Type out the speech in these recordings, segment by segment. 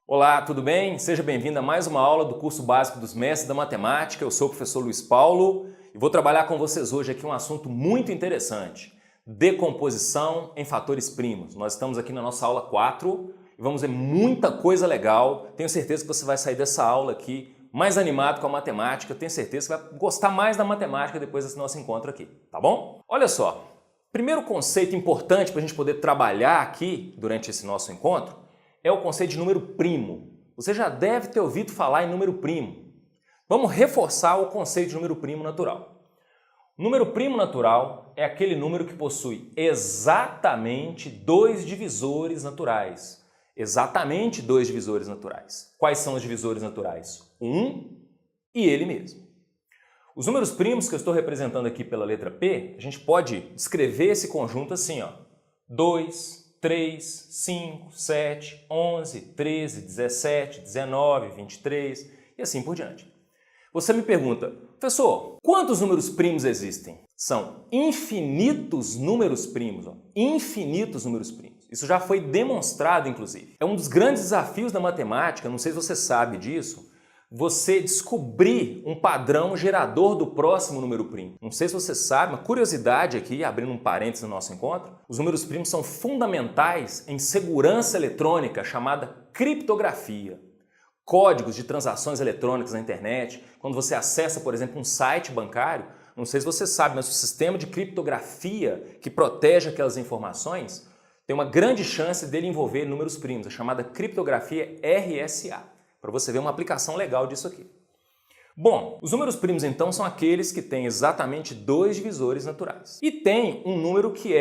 Olá, tudo bem? Seja bem-vindo a mais uma aula do curso básico dos mestres da matemática. Eu sou o professor Luiz Paulo e vou trabalhar com vocês hoje aqui um assunto muito interessante: decomposição em fatores primos. Nós estamos aqui na nossa aula 4 e vamos ver muita coisa legal. Tenho certeza que você vai sair dessa aula aqui mais animado com a matemática. Tenho certeza que vai gostar mais da matemática depois desse nosso encontro aqui, tá bom? Olha só, primeiro conceito importante para a gente poder trabalhar aqui durante esse nosso encontro é o conceito de número primo. Você já deve ter ouvido falar em número primo. Vamos reforçar o conceito de número primo natural. O número primo natural é aquele número que possui exatamente dois divisores naturais. Exatamente dois divisores naturais. Quais são os divisores naturais? 1 e ele mesmo. Os números primos que eu estou representando aqui pela letra P, a gente pode escrever esse conjunto assim, ó: 2, 3, 5, 7, 11, 13, 17, 19, 23 e assim por diante. Você me pergunta, professor, quantos números primos existem? São infinitos números primos, ó, infinitos números primos. Isso já foi demonstrado, inclusive. É um dos grandes desafios da matemática, não sei se você sabe disso, você descobrir um padrão gerador do próximo número primo. Não sei se você sabe, uma curiosidade aqui, abrindo um parênteses no nosso encontro, os números primos são fundamentais em segurança eletrônica chamada criptografia. Códigos de transações eletrônicas na internet, quando você acessa, por exemplo, um site bancário, não sei se você sabe, mas o sistema de criptografia que protege aquelas informações tem uma grande chance dele envolver números primos, a chamada criptografia RSA. Para você ver uma aplicação legal disso aqui. Bom, os números primos então são aqueles que têm exatamente dois divisores naturais. E tem um número que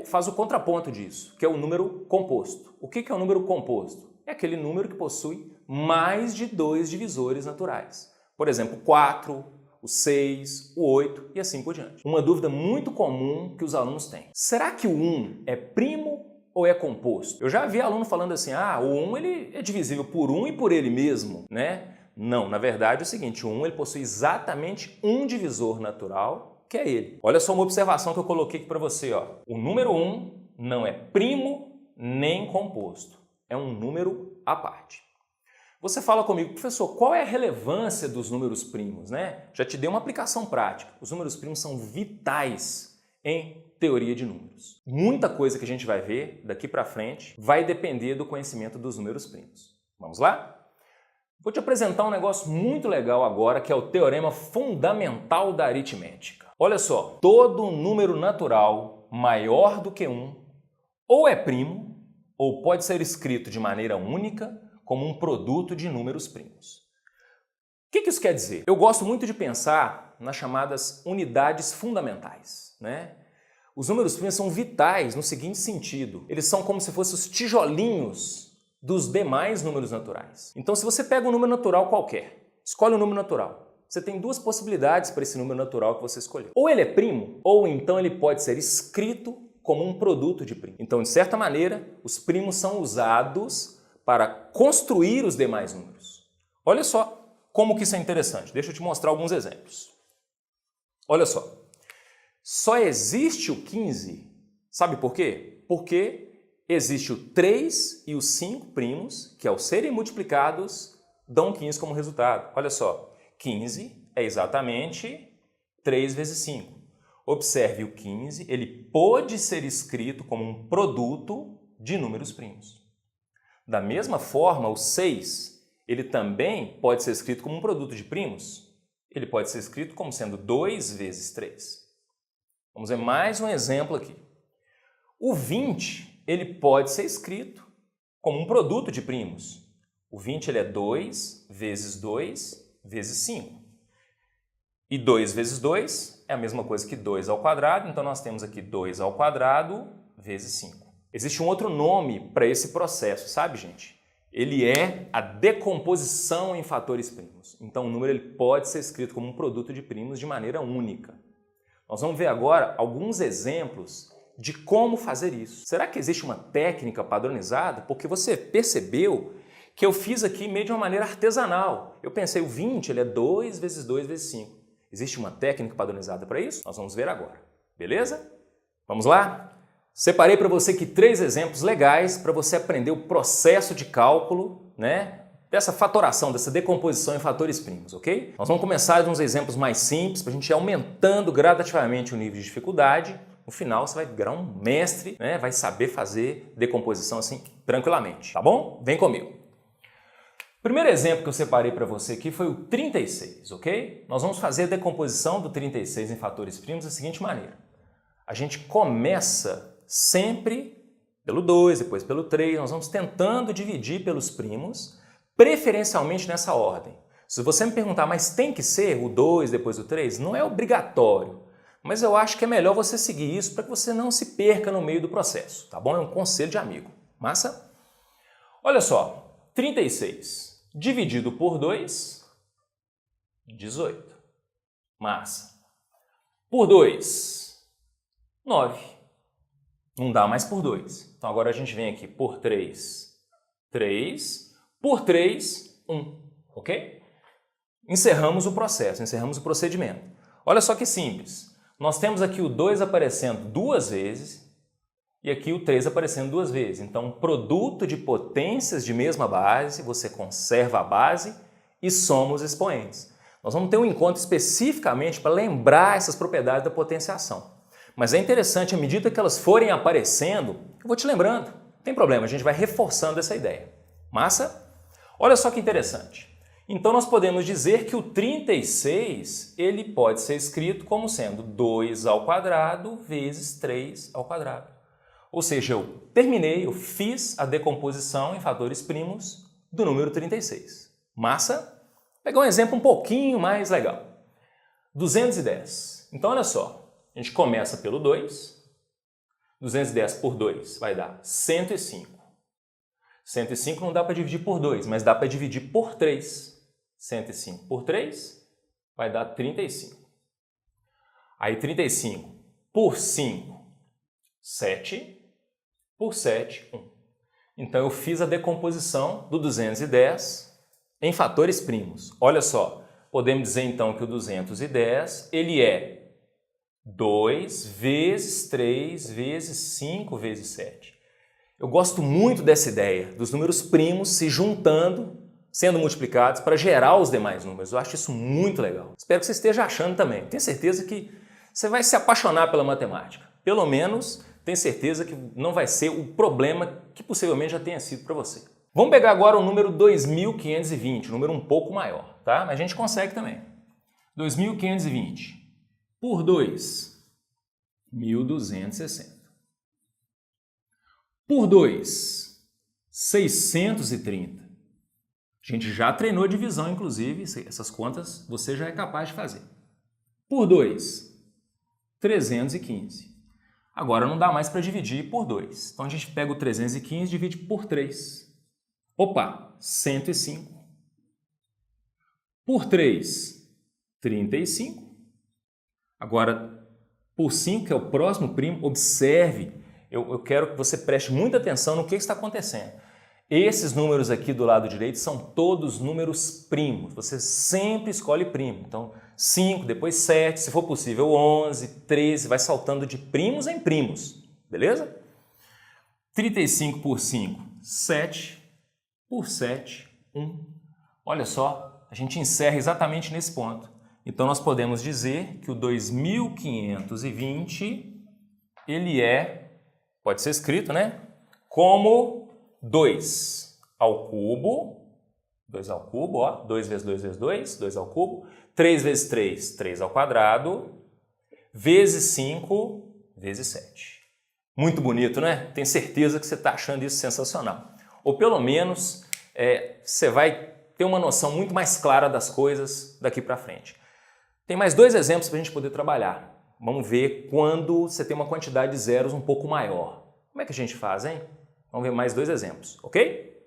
faz o contraponto disso, que é o número composto. O que é o número composto? É aquele número que possui mais de dois divisores naturais. Por exemplo, o 4, o 6, o 8 e assim por diante. Uma dúvida muito comum que os alunos têm: será que o 1 é primo ou é composto? Eu já vi aluno falando assim, o 1 ele é divisível por 1 e por ele mesmo, né? Não, na verdade é o seguinte, o 1 ele possui exatamente um divisor natural, que é ele. Olha só uma observação que eu coloquei aqui para você, ó. O número 1 não é primo nem composto, é um número à parte. Você fala comigo, professor, qual é a relevância dos números primos, né? Já te dei uma aplicação prática. Os números primos são vitais em teoria de números. Muita coisa que a gente vai ver daqui para frente vai depender do conhecimento dos números primos. Vamos lá? Vou te apresentar um negócio muito legal agora, que é o teorema fundamental da aritmética. Olha só, todo número natural maior do que 1 ou é primo ou pode ser escrito de maneira única como um produto de números primos. O que isso quer dizer? Eu gosto muito de pensar nas chamadas unidades fundamentais, né? Os números primos são vitais no seguinte sentido: eles são como se fossem os tijolinhos dos demais números naturais. Então, se você pega um número natural qualquer, escolhe um número natural, você tem duas possibilidades para esse número natural que você escolheu. Ou ele é primo, ou então ele pode ser escrito como um produto de primo. Então, de certa maneira, os primos são usados para construir os demais números. Olha só como que isso é interessante. Deixa eu te mostrar alguns exemplos. Olha só. Só existe o 15, sabe por quê? Porque existe o 3 e o 5 primos, que ao serem multiplicados, dão 15 como resultado. Olha só, 15 é exatamente 3 vezes 5. Observe o 15, ele pode ser escrito como um produto de números primos. Da mesma forma, o 6, ele também pode ser escrito como um produto de primos. Ele pode ser escrito como sendo 2 vezes 3. Vamos ver mais um exemplo aqui. O 20, ele pode ser escrito como um produto de primos. O 20 ele é 2 vezes 2 vezes 5. E 2 vezes 2 é a mesma coisa que 2 ao quadrado, então nós temos aqui 2 ao quadrado vezes 5. Existe um outro nome para esse processo, sabe, gente? Ele é a decomposição em fatores primos. Então o número ele pode ser escrito como um produto de primos de maneira única. Nós vamos ver agora alguns exemplos de como fazer isso. Será que existe uma técnica padronizada? Porque você percebeu que eu fiz aqui meio de uma maneira artesanal. Eu pensei, o 20 ele é 2 vezes 2 vezes 5. Existe uma técnica padronizada para isso? Nós vamos ver agora. Beleza? Vamos lá? Separei para você aqui 3 exemplos legais para você aprender o processo de cálculo, né, dessa fatoração, dessa decomposição em fatores primos, ok? Nós vamos começar de uns exemplos mais simples para a gente ir aumentando gradativamente o nível de dificuldade. No final você vai virar um mestre, né, vai saber fazer decomposição assim tranquilamente, tá bom? Vem comigo. O primeiro exemplo que eu separei para você aqui foi o 36, ok? Nós vamos fazer a decomposição do 36 em fatores primos da seguinte maneira. A gente começa sempre pelo 2, depois pelo 3, nós vamos tentando dividir pelos primos, preferencialmente nessa ordem. Se você me perguntar, mas tem que ser o 2, depois o 3? Não é obrigatório, mas eu acho que é melhor você seguir isso para que você não se perca no meio do processo, tá bom? É um conselho de amigo. Massa? Olha só, 36 dividido por 2, 18. Massa. Por 2, 9. Não dá mais por 2. Então agora a gente vem aqui por 3, 3. Por 3, 1. Ok? Encerramos o processo, encerramos o procedimento. Olha só que simples. Nós temos aqui o 2 aparecendo 2 vezes e aqui o 3 aparecendo 2 vezes. Então, produto de potências de mesma base, você conserva a base e soma os expoentes. Nós vamos ter um encontro especificamente para lembrar essas propriedades da potenciação. Mas é interessante, à medida que elas forem aparecendo, eu vou te lembrando. Não tem problema, a gente vai reforçando essa ideia. Massa? Olha só que interessante. Então nós podemos dizer que o 36 ele pode ser escrito como sendo 2 ao quadrado vezes 3 ao quadrado. Ou seja, eu fiz a decomposição em fatores primos do número 36. Massa? Vou pegar um exemplo um pouquinho mais legal. 210. Então olha só. A gente começa pelo 2, 210 por 2 vai dar 105. 105 não dá para dividir por 2, mas dá para dividir por 3. 105 por 3 vai dar 35. Aí 35 por 5, 7. Por 7, 1. Então eu fiz a decomposição do 210 em fatores primos. Olha só, podemos dizer então que o 210 ele é 2 vezes 3 vezes 5 vezes 7. Eu gosto muito dessa ideia dos números primos se juntando, sendo multiplicados para gerar os demais números. Eu acho isso muito legal. Espero que você esteja achando também. Tenho certeza que você vai se apaixonar pela matemática. Pelo menos, tenho certeza que não vai ser o problema que possivelmente já tenha sido para você. Vamos pegar agora o número 2520, um número um pouco maior, tá? Mas a gente consegue também. 2520. Por 2, 1.260. Por 2, 630. A gente já treinou a divisão, inclusive, essas contas você já é capaz de fazer. Por 2, 315. Agora não dá mais para dividir por 2. Então a gente pega o 315 e divide por 3. Opa, 105. Por 3, 35. Agora, por 5, que é o próximo primo, observe, eu quero que você preste muita atenção no que está acontecendo. Esses números aqui do lado direito são todos números primos, você sempre escolhe primo. Então, 5, depois 7, se for possível 11, 13, vai saltando de primos em primos, beleza? 35 por 5, 7, por 7, 1. Olha só, a gente encerra exatamente nesse ponto. Então, nós podemos dizer que o 2520, ele pode ser escrito, né? Como 2 ao cubo, 2 ao cubo, ó, 2 vezes 2 vezes 2, 2 ao cubo, 3 vezes 3, 3 ao quadrado, vezes 5, vezes 7. Muito bonito, né? Tenho certeza que você está achando isso sensacional. Ou pelo menos, você vai ter uma noção muito mais clara das coisas daqui para frente. Tem mais 2 exemplos para a gente poder trabalhar. Vamos ver quando você tem uma quantidade de zeros um pouco maior. Como é que a gente faz, hein? Vamos ver mais 2 exemplos, ok?